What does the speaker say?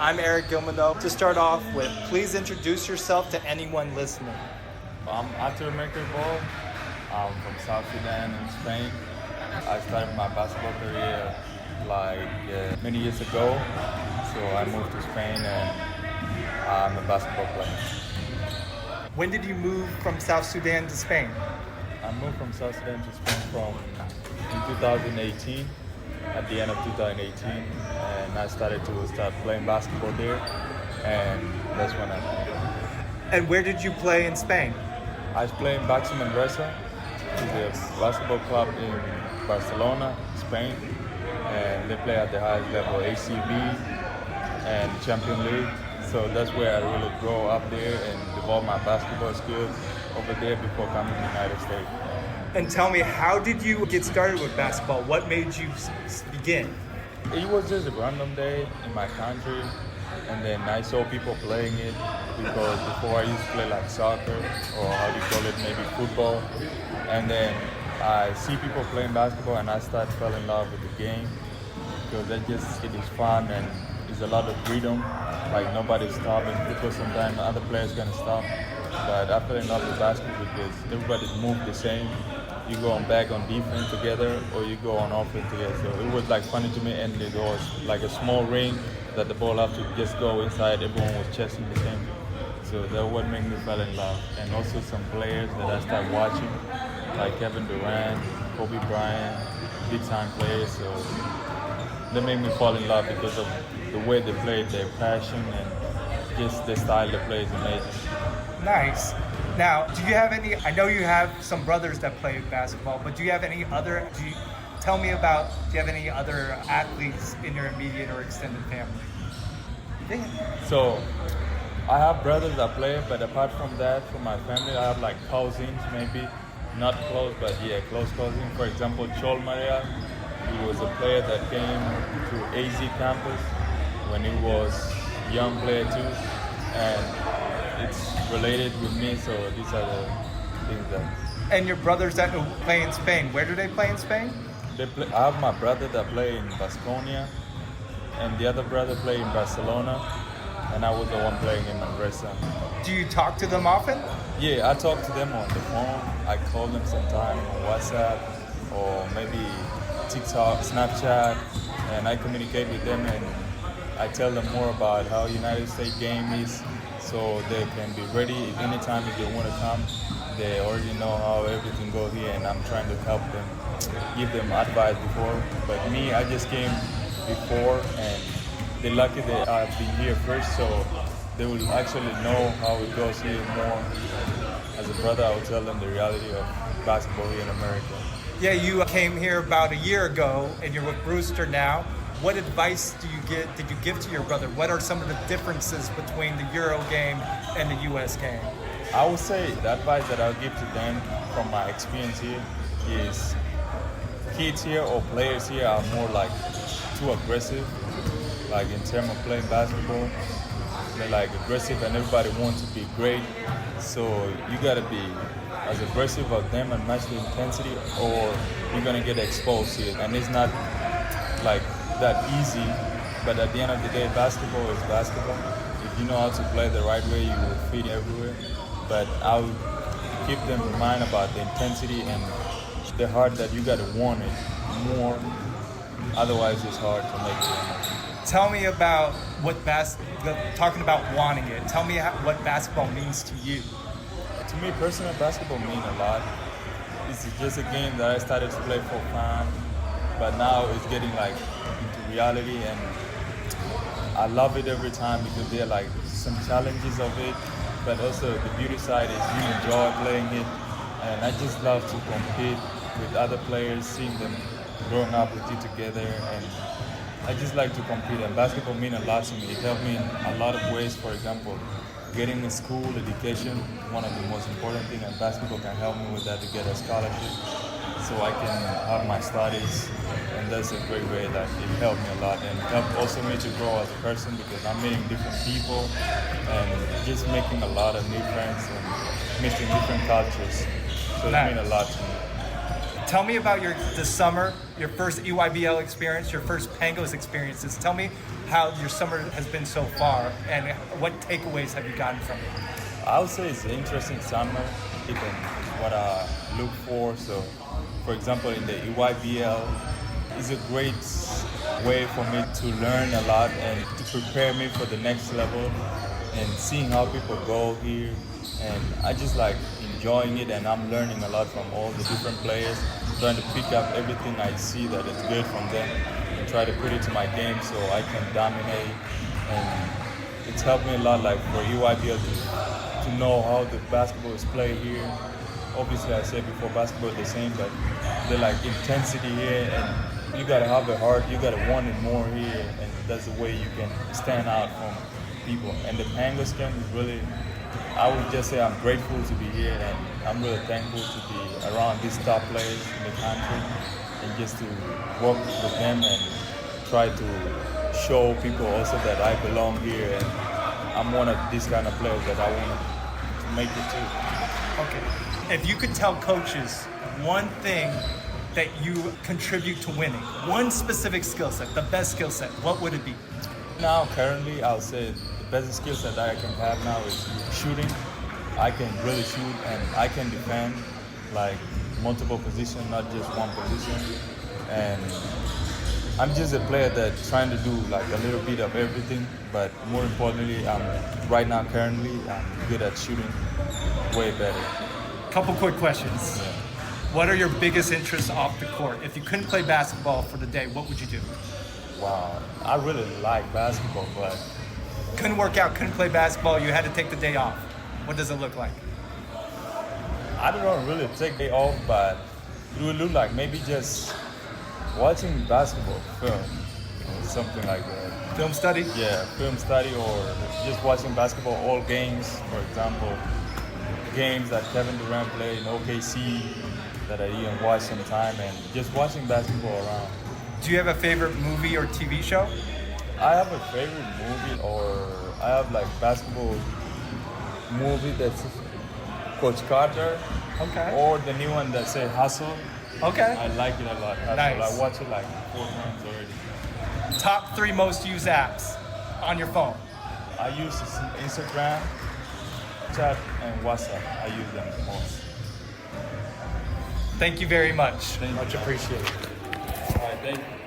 I'm Eric Gilmano. To start off with, please introduce yourself to anyone listening. I'm Ater. I'm from South Sudan in Spain. I started my basketball career many years ago. So I moved to Spain and I'm a basketball player. When did you move from South Sudan to Spain? I moved from South Sudan to Spain in 2018, at the end of 2018, and I started playing basketball there, and that's when I moved. And where did you play in Spain? I was playing Baxi Manresa, which is a basketball club in Barcelona, Spain, and they play at the highest level, ACB and Champions League. So that's where I really grow up there and develop my basketball skills over there before coming to the United States. And tell me, how did you get started with basketball? What made you begin? It was just a random day in my country, and then I saw people playing it because before I used to play like soccer, or how do you call it, maybe football. And then I see people playing basketball and I fell in love with the game because it is fun and it's a lot of freedom. Like nobody's stopping because sometimes other players gonna stop. But I fell in love with basketball because everybody moved the same. You go back on defense together or you go on offense together. So it was like funny to me, and it was like a small ring that the ball have to just go inside. Everyone was chasing the same. So that what made me fall in love. And also some players that I started watching, like Kevin Durant, Kobe Bryant, big time players. So they made me fall in love because of the way they played, their passion, and just the style they play is amazing. Nice. Now, do you have any, I know you have some brothers that play basketball, but do you have any other, do you have any other athletes in your immediate or extended family? So, I have brothers that play, but apart from that, from my family, I have like cousins, maybe not close, but yeah, close cousins. For example, Chol Maria, he was a player that came to AZ campus when he was a young player too, and it's related with me, so these are the things that. And your brothers that play in Spain, where do they play in Spain? I have my brother that play in Baskonia, and the other brother play in Barcelona, and I was the one playing in Manresa. Do you talk to them often? Yeah, I talk to them on the phone. I call them sometime on WhatsApp or maybe TikTok, Snapchat, and I communicate with them and I tell them more about how United States game is, so they can be ready if anytime if they want to come. They already know how everything goes here, and I'm trying to help them, give them advice before. But me, I just came before, and they're lucky that I've been here first, so they will actually know how it goes here more. As a brother, I will tell them the reality of basketball here in America. Yeah, you came here about a year ago, and you're with Brewster now. What advice did you give to your brother? What are some of the differences between the Euro game and the US game? I would say the advice that I'll give to them from my experience here is kids here or players here are more like too aggressive, like in terms of playing basketball. They're like aggressive and everybody wants to be great. So you gotta be as aggressive as them and match the intensity, or you're gonna get exposed here. And it's not like that easy, but at the end of the day, basketball is basketball. If you know how to play the right way, you will fit everywhere. But I'll keep them in mind about the intensity and the heart that you gotta want it more. Otherwise, it's hard to make it. Tell me about talking about wanting it. Tell me what basketball means to you. To me, personal basketball means a lot. It's just a game that I started to play for fun, but now it's getting like into reality, and I love it every time because there are like some challenges of it, but also the beauty side is you enjoy playing it, and I just love to compete with other players, seeing them growing up with you together, and I just like to compete, and basketball means a lot to me. It helped me in a lot of ways. For example, getting a school education, one of the most important things, and basketball can help me with that, to get a scholarship so I can have my studies, and that's a great way that it helped me a lot, and it helped also me to grow as a person because I'm meeting different people and just making a lot of new friends and mixing different cultures. So it means a lot to me. Tell me about this summer, your first EYBL experience, your first Pangos experiences. Tell me how your summer has been so far, and what takeaways have you gotten from it? I would say it's an interesting summer, even what I look for. So, for example, in the EYBL, it's a great way for me to learn a lot and to prepare me for the next level and seeing how people go here. And I just like enjoying it, and I'm learning a lot from all the different players, trying to pick up everything I see that is good from them and try to put it to my game so I can dominate. And it's helped me a lot, like for EYBL to know how the basketball is played here. Obviously, I said before, basketball is the same, but the like intensity here, and you gotta have a heart, you gotta want it more here, and that's the way you can stand out from people. And the Pangos camp is really, I would just say I'm grateful to be here, and I'm really thankful to be around these top players in the country, and just to work with them and try to show people also that I belong here, and I'm one of these kind of players that I want to make it too. Okay. If you could tell coaches one thing that you contribute to winning, one specific skill set, the best skill set, what would it be? Now, currently, I'll say the best skill set that I can have now is shooting. I can really shoot, and I can defend like multiple positions, not just one position. And I'm just a player that's trying to do like a little bit of everything, but more importantly, right now currently I'm good at shooting, way better. Couple quick questions. Yeah. What are your biggest interests off the court? If you couldn't play basketball for the day, what would you do? Wow, I really like basketball, but Couldn't work out, couldn't play basketball, you had to take the day off. What does it look like? I don't really take day off, but it would look like maybe just watching basketball film or something like that. Film study? Yeah, film study, or just watching basketball, all games, for example, games that Kevin Durant played in OKC that I even watched sometime, and just watching basketball around. Do you have a favorite movie or TV show? I have a favorite movie, or I have like basketball movie that's Coach Carter, Okay. or the new one that say Hustle. Okay. I like it a lot. Hustle. Nice. I watch it like 4 times already. Top 3 most used apps on your phone. I use Instagram, chat, and WhatsApp. I use them the most. Thank you very much. Thank you. Much appreciated. All right, thank you.